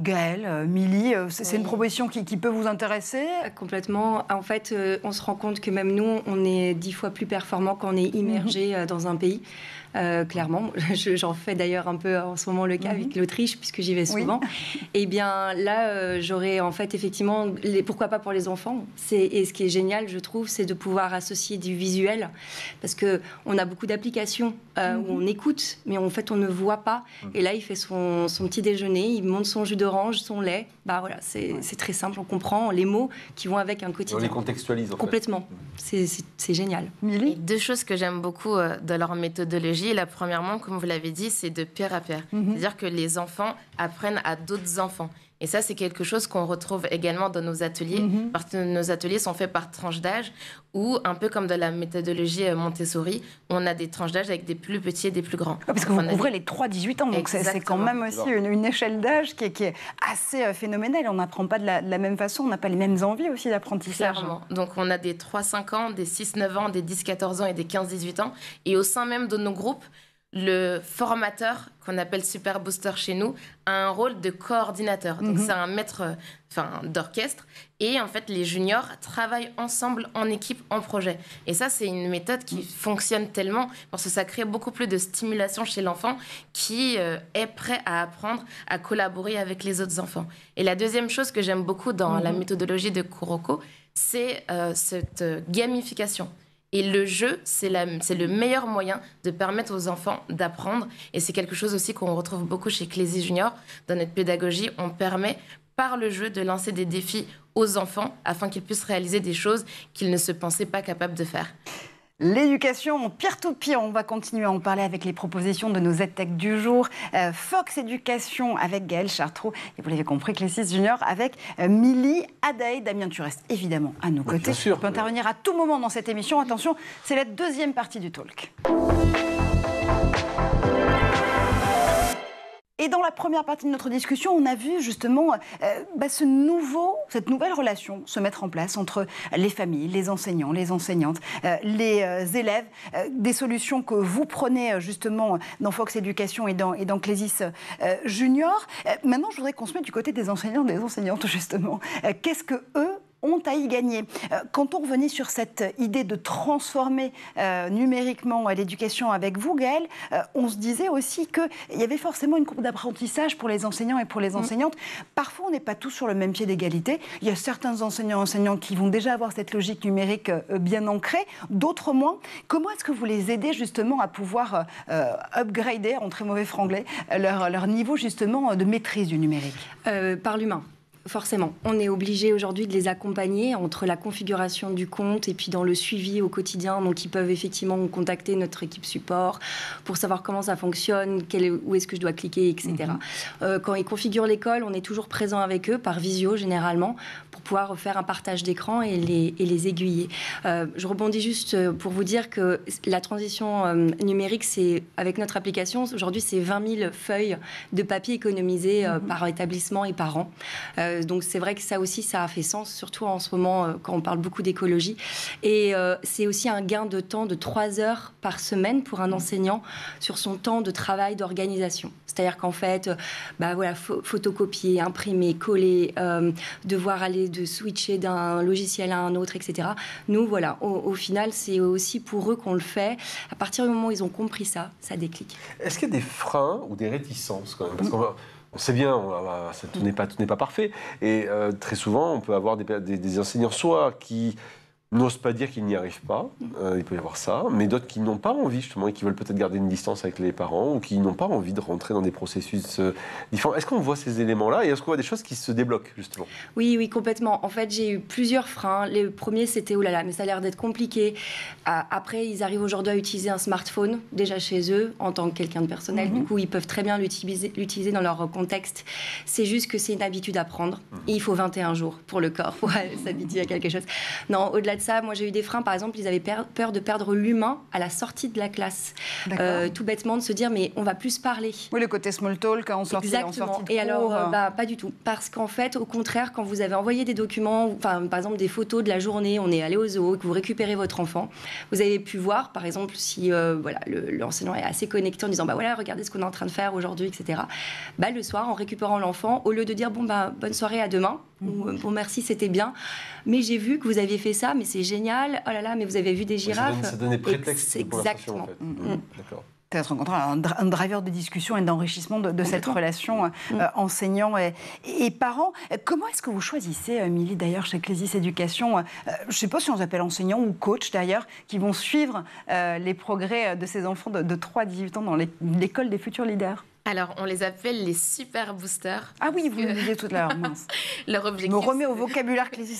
Gaëlle, Milly, c'est une proposition qui peut vous intéresser? Complètement. En fait, on se rend compte que même nous, on est 10 fois plus performants quand on est immergé dans un pays. Clairement, j'en fais d'ailleurs un peu en ce moment le cas avec l'Autriche, puisque j'y vais souvent. Et bien là, j'aurais en fait effectivement, pourquoi pas pour les enfants. Et ce qui est génial, je trouve, c'est de pouvoir associer du visuel, parce qu'on a beaucoup d'applications où on écoute, mais en fait on ne voit pas. Et là, il fait son petit déjeuner, il monte son jus d'orange, son lait. Bah voilà, c'est très simple, on comprend les mots qui vont avec un quotidien. On les contextualise en fait. Complètement, c'est génial. Et 2 choses que j'aime beaucoup de leur méthodologie. La premièrement, comme vous l'avez dit, c'est de pair à pair. C'est-à-dire que les enfants apprennent à d'autres enfants. Et ça, c'est quelque chose qu'on retrouve également dans nos ateliers, parce que nos ateliers sont faits par tranche d'âge, ou un peu comme dans la méthodologie Montessori, on a des tranches d'âge avec des plus petits et des plus grands. Parce que vous couvrez les 3-18 ans, donc c'est quand même aussi une échelle d'âge qui est assez phénoménale. On n'apprend pas de la même façon, on n'a pas les mêmes envies aussi d'apprentissage. Clairement. Donc on a des 3-5 ans, des 6-9 ans, des 10-14 ans et des 15-18 ans. Et au sein même de nos groupes, le formateur, qu'on appelle Super Booster chez nous, a un rôle de coordinateur. Donc c'est un maître d'orchestre. Et en fait, les juniors travaillent ensemble, en équipe, en projet. Et ça, c'est une méthode qui fonctionne tellement, parce que ça crée beaucoup plus de stimulation chez l'enfant qui est prêt à apprendre, à collaborer avec les autres enfants. Et la deuxième chose que j'aime beaucoup dans la méthodologie de Kuroko, c'est cette gamification. Et le jeu, c'est le meilleur moyen de permettre aux enfants d'apprendre. Et c'est quelque chose aussi qu'on retrouve beaucoup chez Clézy Junior. Dans notre pédagogie, on permet par le jeu de lancer des défis aux enfants afin qu'ils puissent réaliser des choses qu'ils ne se pensaient pas capables de faire. L'éducation peer-to-peer, on va continuer à en parler avec les propositions de nos EdTech du jour. Fox Éducation avec Gaëlle Chartroux et vous l'avez compris, Clécy Junior avec Milly Adaé. Damien, tu restes évidemment à nos côtés. Bien sûr. Tu peux intervenir à tout moment dans cette émission. Attention, c'est la deuxième partie du talk. Et dans la première partie de notre discussion, on a vu justement cette nouvelle relation se mettre en place entre les familles, les enseignants, les enseignantes, les élèves, des solutions que vous prenez justement dans Fox Éducation et dans Clézy Junior. Maintenant, je voudrais qu'on se mette du côté des enseignants, des enseignantes justement. Qu'est-ce que eux ont à y gagner. Quand on revenait sur cette idée de transformer numériquement l'éducation avec vous, Gaëlle, on se disait aussi qu'il y avait forcément une courbe d'apprentissage pour les enseignants et pour les enseignantes. Parfois, on n'est pas tous sur le même pied d'égalité. Il y a certains enseignants qui vont déjà avoir cette logique numérique bien ancrée, d'autres moins. Comment est-ce que vous les aidez justement à pouvoir upgrader, en très mauvais franglais, leur niveau justement de maîtrise du numérique ? Par l'humain. Forcément, on est obligé aujourd'hui de les accompagner entre la configuration du compte et puis dans le suivi au quotidien. Donc, ils peuvent effectivement contacter notre équipe support pour savoir comment ça fonctionne, où est-ce que je dois cliquer, etc. Quand ils configurent l'école, on est toujours présent avec eux, par visio généralement, pour pouvoir faire un partage d'écran et les aiguiller. Je rebondis juste pour vous dire que la transition numérique, avec notre application, aujourd'hui, c'est 20 000 feuilles de papier économisées par établissement et par an. Donc c'est vrai que ça aussi, ça a fait sens, surtout en ce moment quand on parle beaucoup d'écologie. Et c'est aussi un gain de temps de 3 heures par semaine pour un enseignant sur son temps de travail, d'organisation. C'est-à-dire qu'en fait, photocopier, imprimer, coller, devoir aller de switcher d'un logiciel à un autre, etc. Nous, voilà, au final, c'est aussi pour eux qu'on le fait. À partir du moment où ils ont compris ça, ça déclic. Est-ce qu'il y a des freins ou des réticences quand même ? Parce on sait bien, tout n'est pas parfait. Et très souvent, on peut avoir des enseignants soit qui n'osent pas dire qu'ils n'y arrivent pas, il peut y avoir ça, mais d'autres qui n'ont pas envie justement et qui veulent peut-être garder une distance avec les parents ou qui n'ont pas envie de rentrer dans des processus différents. Est-ce qu'on voit ces éléments-là et est-ce qu'on voit des choses qui se débloquent justement ? Oui, complètement. En fait, j'ai eu plusieurs freins. Les premiers, c'était « oh là là, mais ça a l'air d'être compliqué ». Après, ils arrivent aujourd'hui à utiliser un smartphone déjà chez eux en tant que quelqu'un de personnel. Du coup, ils peuvent très bien l'utiliser dans leur contexte. C'est juste que c'est une habitude à prendre. Et il faut 21 jours pour le corps pour s'habituer à quelque chose. Non, au-delà de ça, moi j'ai eu des freins, par exemple, ils avaient peur de perdre l'humain à la sortie de la classe. Tout bêtement de se dire, mais on va plus parler. Oui, le côté small talk, en sortie. Exactement. Et alors, pas du tout. Parce qu'en fait, au contraire, quand vous avez envoyé des documents, par exemple des photos de la journée, on est allé au zoo, que vous récupérez votre enfant, vous avez pu voir, par exemple, si l'enseignant est assez connecté en disant, regardez ce qu'on est en train de faire aujourd'hui, etc. Le soir, en récupérant l'enfant, au lieu de dire, bonne soirée, à demain, ou bon merci, c'était bien, mais j'ai vu que vous aviez fait ça, mais c'est génial, oh là là, mais vous avez vu des girafes. Ça donnait prétexte de conversation, en fait. D'accord. Peut-être rencontrer un driver de discussion et d'enrichissement de cette relation enseignant et parent. Comment est-ce que vous choisissez, Milly, d'ailleurs, chez Clézy Éducation, je ne sais pas si on s'appelle enseignant ou coach, d'ailleurs, qui vont suivre les progrès de ces enfants de 3 à 18 ans dans l'école des futurs leaders ? Alors, on les appelle les super boosters. Ah oui, vous le disiez tout à l'heure, mince. Leur objectif... Me remet au vocabulaire Clézy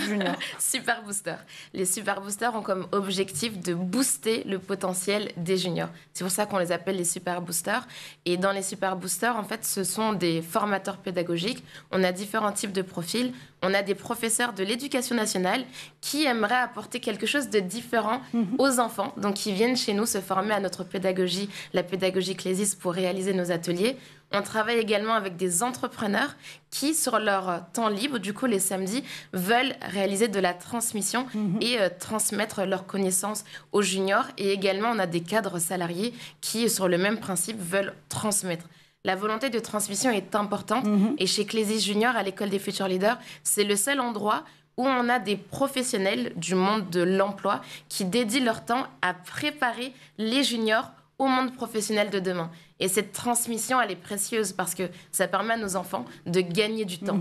Junior. Super boosters. Les super boosters ont comme objectif de booster le potentiel des juniors. C'est pour ça qu'on les appelle les super boosters. Et dans les super boosters, en fait, ce sont des formateurs pédagogiques. On a différents types de profils. On a des professeurs de l'éducation nationale qui aimeraient apporter quelque chose de différent aux enfants. Donc, qui viennent chez nous se former à notre pédagogie, la pédagogie Clézy, pour réaliser nos ateliers. On travaille également avec des entrepreneurs qui, sur leur temps libre, du coup les samedis, veulent réaliser de la transmission et transmettre leurs connaissances aux juniors. Et également, on a des cadres salariés qui, sur le même principe, veulent transmettre. La volonté de transmission est importante. Et chez Clézy Junior, à l'école des futurs leaders, c'est le seul endroit où on a des professionnels du monde de l'emploi qui dédient leur temps à préparer les juniors au monde professionnel de demain. Et cette transmission, elle est précieuse parce que ça permet à nos enfants de gagner du temps.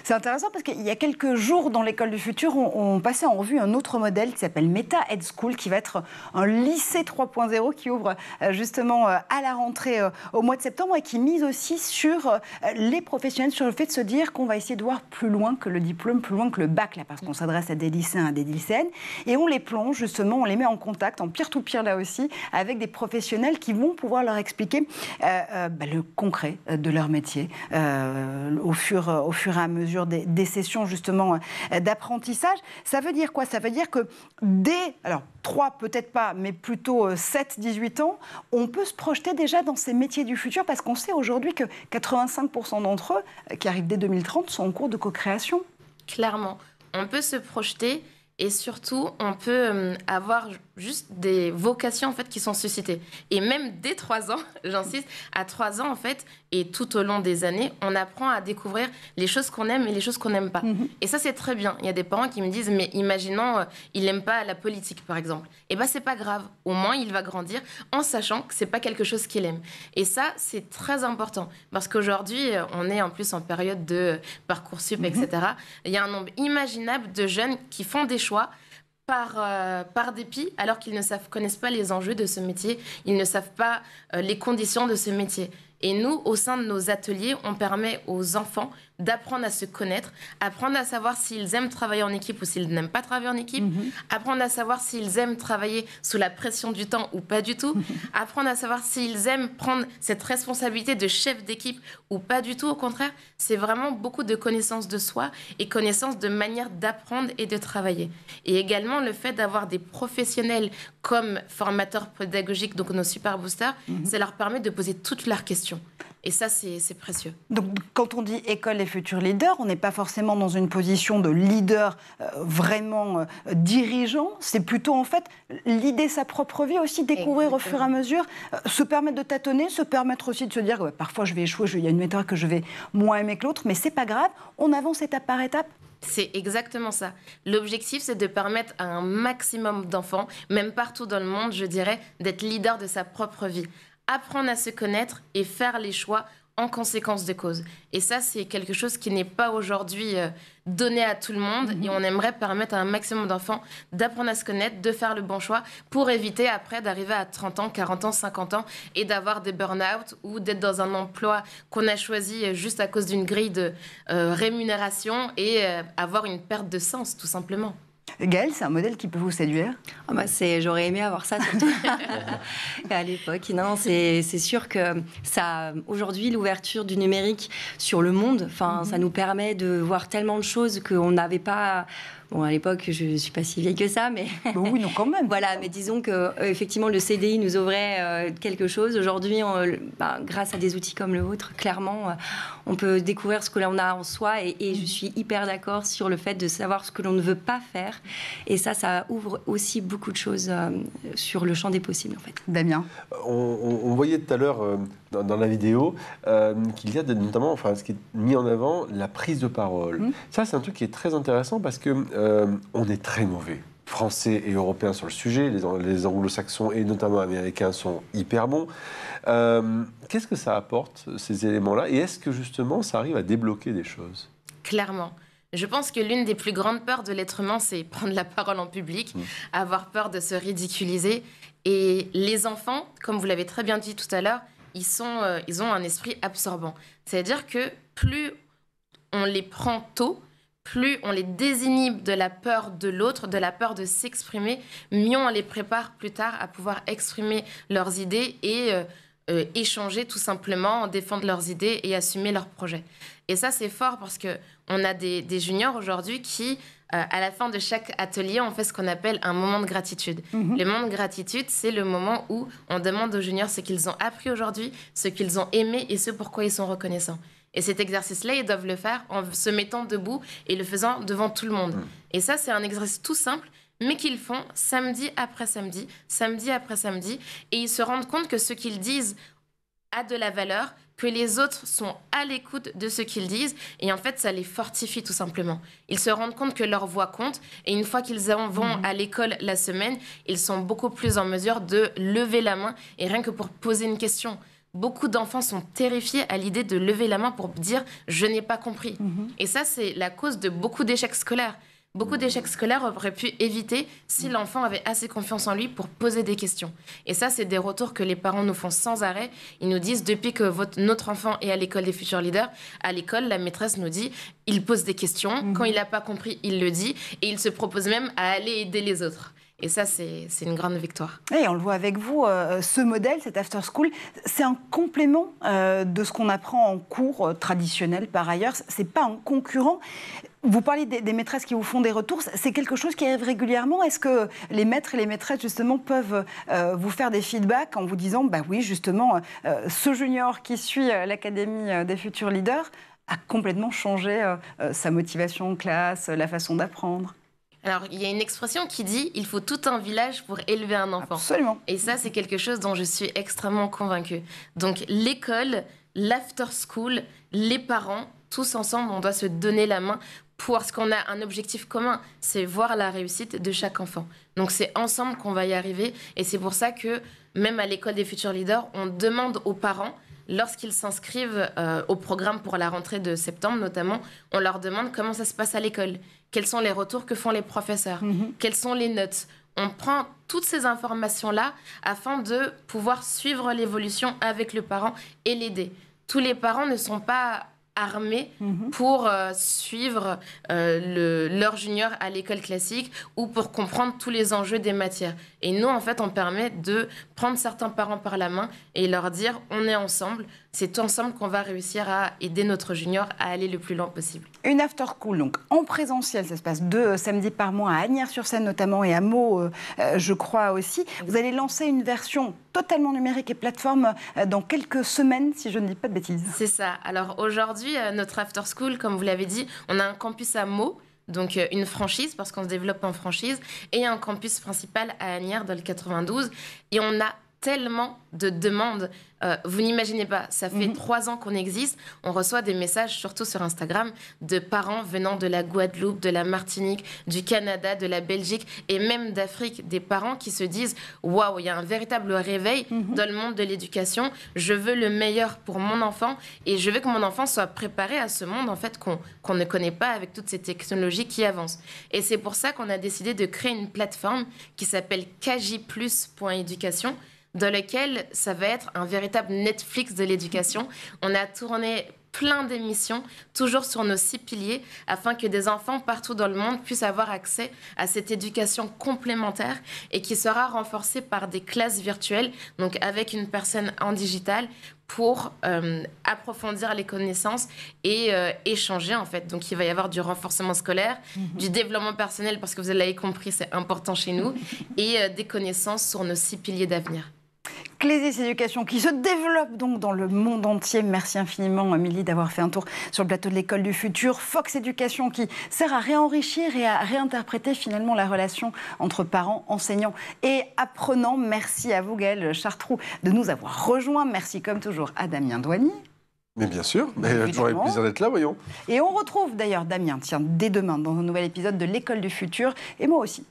C'est intéressant parce qu'il y a quelques jours dans l'école du futur, on passait en revue un autre modèle qui s'appelle Meta Ed School, qui va être un lycée 3.0 qui ouvre justement à la rentrée au mois de septembre et qui mise aussi sur les professionnels, sur le fait de se dire qu'on va essayer de voir plus loin que le diplôme, plus loin que le bac, là, parce qu'on s'adresse à des lycéens, à des lycéennes, et on les plonge justement, on les met en contact, en peer-to-peer là aussi, avec des professionnels qui vont pouvoir leur expliquer le concret de leur métier au fur et à mesure des sessions justement d'apprentissage. Ça veut dire quoi? Ça veut dire que dès, alors 3 peut-être pas, mais plutôt 7-18 ans, on peut se projeter déjà dans ces métiers du futur parce qu'on sait aujourd'hui que 85% d'entre eux, qui arrivent dès 2030, sont en cours de co-création. Clairement, on peut se projeter et surtout, on peut avoir juste des vocations en fait, qui sont suscitées. Et même dès 3 ans, j'insiste, à 3 ans en fait, et tout au long des années, on apprend à découvrir les choses qu'on aime et les choses qu'on n'aime pas. Et ça, c'est très bien. Il y a des parents qui me disent, mais imaginons, il n'aime pas la politique, par exemple. Et bien, c'est pas grave. Au moins, il va grandir en sachant que c'est pas quelque chose qu'il aime. Et ça, c'est très important. Parce qu'aujourd'hui, on est en plus en période de Parcoursup, etc. Il y a un nombre imaginable de jeunes qui font des choix par dépit, alors qu'ils ne connaissent pas les enjeux de ce métier, ils ne savent pas les conditions de ce métier. Et nous, au sein de nos ateliers, on permet aux enfants d'apprendre à se connaître, apprendre à savoir s'ils aiment travailler en équipe ou s'ils n'aiment pas travailler en équipe, apprendre à savoir s'ils aiment travailler sous la pression du temps ou pas du tout, apprendre à savoir s'ils aiment prendre cette responsabilité de chef d'équipe ou pas du tout. Au contraire, c'est vraiment beaucoup de connaissances de soi et connaissances de manière d'apprendre et de travailler. Et également, le fait d'avoir des professionnels comme formateurs pédagogiques, donc nos super boosters, ça leur permet de poser toutes leurs questions. Et ça, c'est précieux. Donc, quand on dit école des futurs leaders, on n'est pas forcément dans une position de leader vraiment dirigeant. C'est plutôt, en fait, l'idée sa propre vie aussi, découvrir au fur et à mesure, se permettre de tâtonner, se permettre aussi de se dire parfois je vais échouer, il y a une méthode que je vais moins aimer que l'autre, mais c'est pas grave, on avance étape par étape. C'est exactement ça. L'objectif, c'est de permettre à un maximum d'enfants, même partout dans le monde, je dirais, d'être leader de sa propre vie. Apprendre à se connaître et faire les choix en conséquence de cause. Et ça, c'est quelque chose qui n'est pas aujourd'hui donné à tout le monde. Et on aimerait permettre à un maximum d'enfants d'apprendre à se connaître, de faire le bon choix pour éviter après d'arriver à 30 ans, 40 ans, 50 ans et d'avoir des burn-out ou d'être dans un emploi qu'on a choisi juste à cause d'une grille de rémunération et avoir une perte de sens, tout simplement. Gaëlle, c'est un modèle qui peut vous séduire? J'aurais aimé avoir ça surtout à l'époque. Non, c'est sûr que ça, aujourd'hui, l'ouverture du numérique sur le monde, ça nous permet de voir tellement de choses qu'on n'avait pas. Bon, à l'époque, je ne suis pas si vieille que ça, mais... Oui, non, quand même. Voilà, mais disons qu'effectivement, le CDI nous ouvrait quelque chose. Aujourd'hui, grâce à des outils comme le vôtre, clairement, on peut découvrir ce que l'on a en soi. Et je suis hyper d'accord sur le fait de savoir ce que l'on ne veut pas faire. Et ça ouvre aussi beaucoup de choses sur le champ des possibles, en fait. Damien? On voyait tout à l'heure dans la vidéo qu'il y a notamment, ce qui est mis en avant, la prise de parole. Ça, c'est un truc qui est très intéressant parce que on est très mauvais, Français et Européens, sur le sujet. Les anglo-saxons et notamment américains sont hyper bons. Qu'est-ce que ça apporte, ces éléments-là? Et est-ce que justement, ça arrive à débloquer des choses? Clairement. Je pense que l'une des plus grandes peurs de l'être humain, c'est prendre la parole en public, avoir peur de se ridiculiser. Et les enfants, comme vous l'avez très bien dit tout à l'heure, ils ont un esprit absorbant. C'est-à-dire que plus on les prend tôt, plus on les désinhibe de la peur de l'autre, de la peur de s'exprimer, mieux on les prépare plus tard à pouvoir exprimer leurs idées et échanger tout simplement, défendre leurs idées et assumer leurs projets. Et ça, c'est fort parce qu'on a des juniors aujourd'hui qui, à la fin de chaque atelier, on fait ce qu'on appelle un moment de gratitude. Le moment de gratitude, c'est le moment où on demande aux juniors ce qu'ils ont appris aujourd'hui, ce qu'ils ont aimé et ce pourquoi ils sont reconnaissants. Et cet exercice-là, ils doivent le faire en se mettant debout et le faisant devant tout le monde. Et ça, c'est un exercice tout simple, mais qu'ils font samedi après samedi, samedi après samedi. Et ils se rendent compte que ce qu'ils disent a de la valeur, que les autres sont à l'écoute de ce qu'ils disent. Et en fait, ça les fortifie tout simplement. Ils se rendent compte que leur voix compte. Et une fois qu'ils vont à l'école la semaine, ils sont beaucoup plus en mesure de lever la main et rien que pour poser une question, beaucoup d'enfants sont terrifiés à l'idée de lever la main pour dire « je n'ai pas compris ». Et ça, c'est la cause de beaucoup d'échecs scolaires. Beaucoup d'échecs scolaires auraient pu éviter si l'enfant avait assez confiance en lui pour poser des questions. Et ça, c'est des retours que les parents nous font sans arrêt. Ils nous disent, depuis que notre enfant est à l'école des futurs leaders, à l'école, la maîtresse nous dit, il pose des questions. Quand il n'a pas compris, il le dit. Et il se propose même à aller aider les autres. Et ça, c'est une grande victoire. Et on le voit avec vous, ce modèle, cet after school, c'est un complément de ce qu'on apprend en cours traditionnel par ailleurs. C'est pas un concurrent. Vous parlez des maîtresses qui vous font des retours. C'est quelque chose qui arrive régulièrement. Est-ce que les maîtres et les maîtresses, justement, peuvent vous faire des feedbacks en vous disant, bah oui, justement, ce junior qui suit l'Académie des futurs leaders a complètement changé sa motivation en classe, la façon d'apprendre? Alors, il y a une expression qui dit « il faut tout un village pour élever un enfant ». Absolument. Et ça, c'est quelque chose dont je suis extrêmement convaincue. Donc, l'école, l'after school, les parents, tous ensemble, on doit se donner la main parce qu'on a un objectif commun, c'est voir la réussite de chaque enfant. Donc, c'est ensemble qu'on va y arriver. Et c'est pour ça que, même à l'école des futurs leaders, on demande aux parents, lorsqu'ils s'inscrivent au programme pour la rentrée de septembre notamment, on leur demande comment ça se passe à l'école. Quels sont les retours que font les professeurs? Quelles sont les notes? On prend toutes ces informations-là afin de pouvoir suivre l'évolution avec le parent et l'aider. Tous les parents ne sont pas armés pour suivre leur junior à l'école classique ou pour comprendre tous les enjeux des matières. Et nous, en fait, on permet de prendre certains parents par la main et leur dire « on est ensemble ». C'est ensemble qu'on va réussir à aider notre junior à aller le plus loin possible. Une after school, donc en présentiel, ça se passe 2 samedis par mois à Asnières-sur-Seine notamment et à Meaux, je crois aussi. Vous allez lancer une version totalement numérique et plateforme dans quelques semaines, si je ne dis pas de bêtises. C'est ça. Alors aujourd'hui, notre after school, comme vous l'avez dit, on a un campus à Meaux, donc une franchise, parce qu'on se développe en franchise, et un campus principal à Asnières dans le 92. Et on a tellement de demandes. Vous n'imaginez pas, ça fait 3 ans qu'on existe. On reçoit des messages, surtout sur Instagram, de parents venant de la Guadeloupe, de la Martinique, du Canada, de la Belgique et même d'Afrique. Des parents qui se disent « Waouh, il y a un véritable réveil dans le monde de l'éducation. Je veux le meilleur pour mon enfant et je veux que mon enfant soit préparé à ce monde en fait, qu'on ne connaît pas avec toutes ces technologies qui avancent. » Et c'est pour ça qu'on a décidé de créer une plateforme qui s'appelle kjplus.education, dans lequel ça va être un véritable Netflix de l'éducation. On a tourné plein d'émissions, toujours sur nos 6 piliers, afin que des enfants partout dans le monde puissent avoir accès à cette éducation complémentaire et qui sera renforcée par des classes virtuelles, donc avec une personne en digital, pour approfondir les connaissances et échanger en fait. Donc il va y avoir du renforcement scolaire, du développement personnel, parce que vous l'avez compris, c'est important chez nous, et des connaissances sur nos 6 piliers d'avenir. Clésis Éducation qui se développe donc dans le monde entier. Merci infiniment, Amélie, d'avoir fait un tour sur le plateau de l'École du Futur. Fox Éducation qui sert à réenrichir et à réinterpréter finalement la relation entre parents, enseignants et apprenants. Merci à vous, Gaëlle Chartroux, de nous avoir rejoints. Merci comme toujours à Damien Douanier. Mais bien sûr, j'aurais le plaisir d'être là, voyons. Et on retrouve d'ailleurs Damien, dès demain, dans un nouvel épisode de l'École du Futur. Et moi aussi.